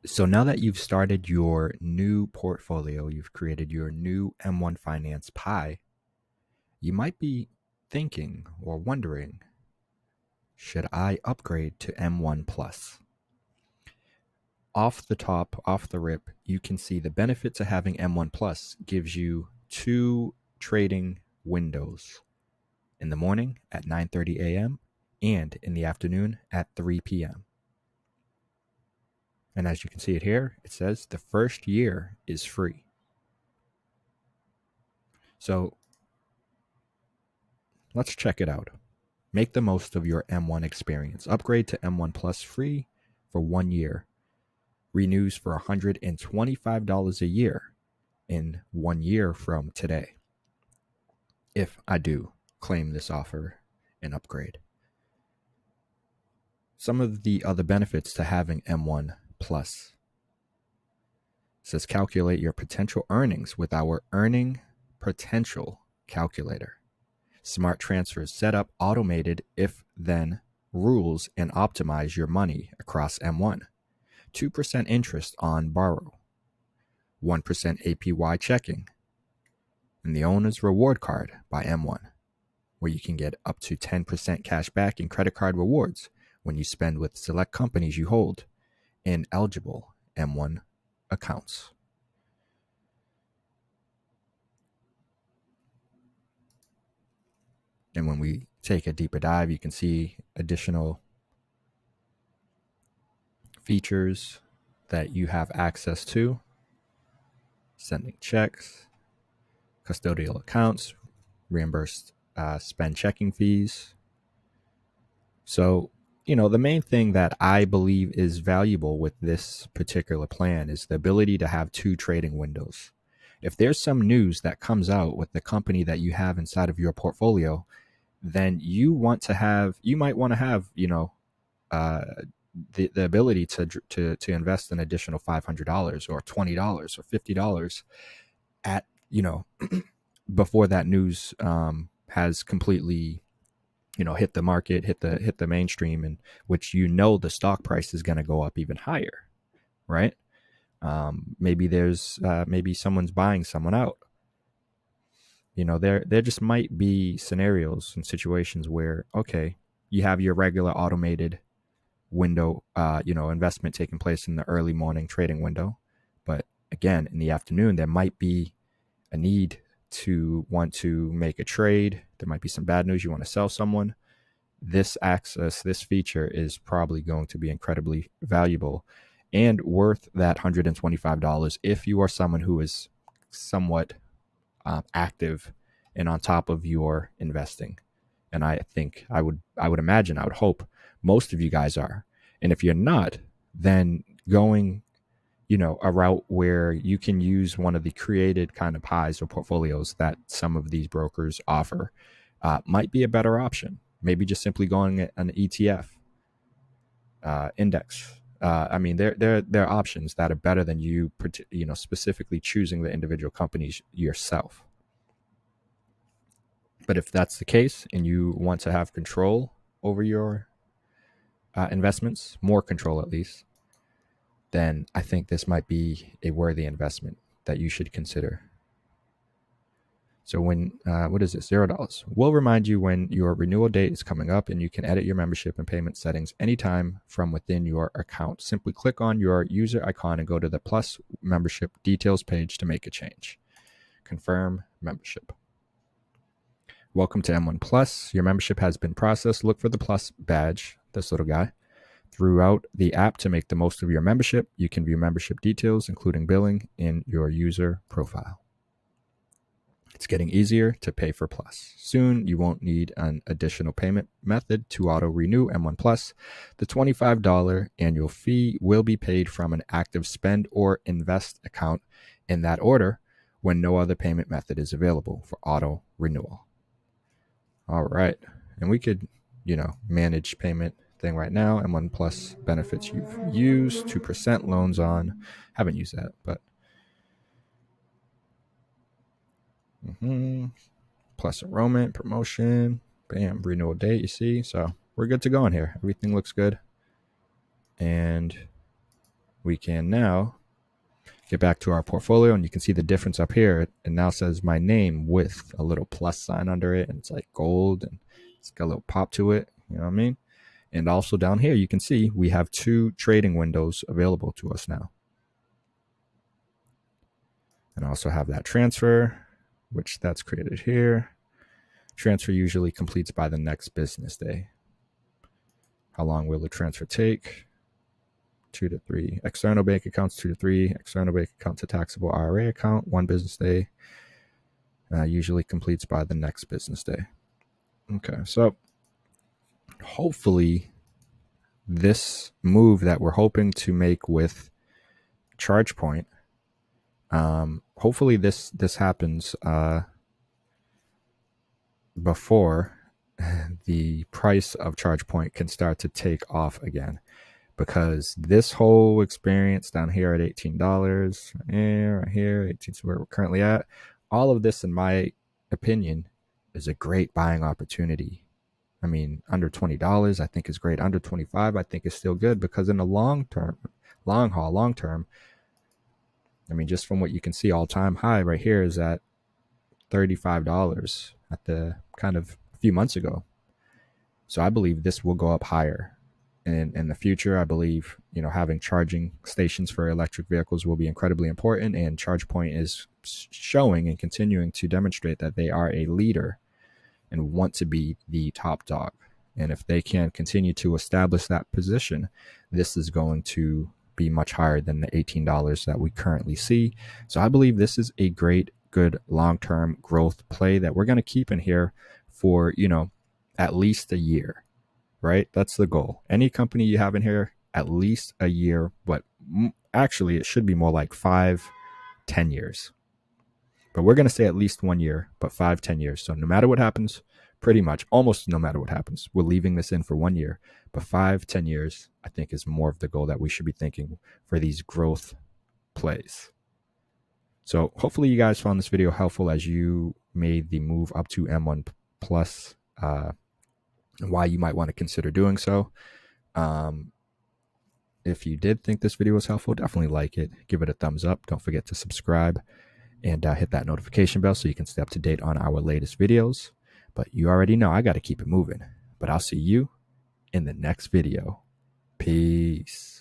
So now that you've started your new portfolio, you've created your new M1 Finance pie, you might be thinking or wondering, should I upgrade to M1 Plus? Off the top, off the rip, you can see the benefit to having M1 Plus gives you two trading windows in the morning at 9:30 a.m. and in the afternoon at 3 p.m. And as you can see it here, it says the first year is free. So let's check it out. Make the most of your M1 experience. Upgrade to M1 Plus free for 1 year. Renews for $125 a year in 1 year from today. If I do claim this offer and upgrade. Some of the other benefits to having M1 Plus. It says calculate your potential earnings with our earning potential calculator. Smart transfers set up automated if then rules and optimize your money across M1. 2% interest on borrow. 1% APY checking. And the owner's reward card by M1, where you can get up to 10% cash back in credit card rewards when you spend with select companies you hold in eligible M1 accounts. And when we take a deeper dive, you can see additional features that you have access to: sending checks, custodial accounts, reimbursed spend checking fees. So, the main thing that I believe is valuable with this particular plan is the ability to have two trading windows. If there's some news that comes out with the company that you have inside of your portfolio, then you might want to have, uh, the ability to invest an additional $500 or $20 or $50 at, before that news has completely, hit the market, hit the mainstream, and which the stock price is going to go up even higher, right? Maybe someone's buying someone out. There just might be scenarios and situations where, okay, you have your regular automated window, investment taking place in the early morning trading window, but again, in the afternoon, there might be a need to want to make a trade. There might be some bad news. You want to sell someone. This feature is probably going to be incredibly valuable and worth that $125 if you are someone who is somewhat active and on top of your investing. And I think I would hope most of you guys are. And if you're not, then going, a route where you can use one of the created kind of pies or portfolios that some of these brokers offer might be a better option. Maybe just simply going an ETF index. There are options that are better than you specifically choosing the individual companies yourself. But if that's the case and you want to have control over your investments, more control at least, then I think this might be a worthy investment that you should consider. So what is this? $0. We'll remind you when your renewal date is coming up, and you can edit your membership and payment settings anytime from within your account. Simply click on your user icon and go to the Plus membership details page to make a change. Confirm membership. Welcome to M1 Plus. Your membership has been processed. Look for the Plus badge, this little guy, throughout the app to make the most of your membership. You can view membership details, including billing, in your user profile. It's getting easier to pay for Plus. Soon, you won't need an additional payment method to auto-renew M1 Plus. The $25 annual fee will be paid from an active spend or invest account in that order when no other payment method is available for auto-renewal. All right. And we could, manage payment thing right now. M1 Plus benefits you've used, 2% loans on. Haven't used that, but plus enrollment, promotion, bam, renewal date, you see. So we're good to go in here. Everything looks good. And we can now get back to our portfolio, and you can see the difference up here. It now says my name with a little plus sign under it, and it's like gold, and it's got a little pop to it. You know what I mean? And also down here, you can see we have 2 trading windows available to us now. And I also have that transfer, which that's created here. Transfer usually completes by the next business day. How long will the transfer take? 2 to 3. External bank accounts, 2 to 3. External bank account to taxable IRA account, 1 business day. Usually completes by the next business day. Okay, so hopefully this move that we're hoping to make with ChargePoint, hopefully this happens before the price of ChargePoint can start to take off again, because this whole experience down here at $18, right here, 18, so where we're currently at, all of this, in my opinion, is a great buying opportunity. I mean, under $20, I think is great. Under 25, I think is still good, because in the long term, I mean, just from what you can see, all-time high right here is at $35 at the kind of a few months ago. So I believe this will go up higher. And in the future, I believe, having charging stations for electric vehicles will be incredibly important. And ChargePoint is showing and continuing to demonstrate that they are a leader and want to be the top dog. And if they can continue to establish that position, this is going to be much higher than the $18 that we currently see. So I believe this is a great, good long-term growth play that we're going to keep in here for, at least a year, right? That's the goal. Any company you have in here, at least a year, but actually it should be more like 5-10 years. But we're going to say at least 1 year, but 5-10 years. So no matter what happens, pretty much almost no matter what happens, we're leaving this in for 1 year. But 5-10 years, I think, is more of the goal that we should be thinking for these growth plays. So hopefully you guys found this video helpful as you made the move up to M1 Plus, and why you might want to consider doing so. If you did think this video was helpful, definitely like it, give it a thumbs up. Don't forget to subscribe and hit that notification bell so you can stay up to date on our latest videos. But you already know I got to keep it moving. But I'll see you in the next video. Peace.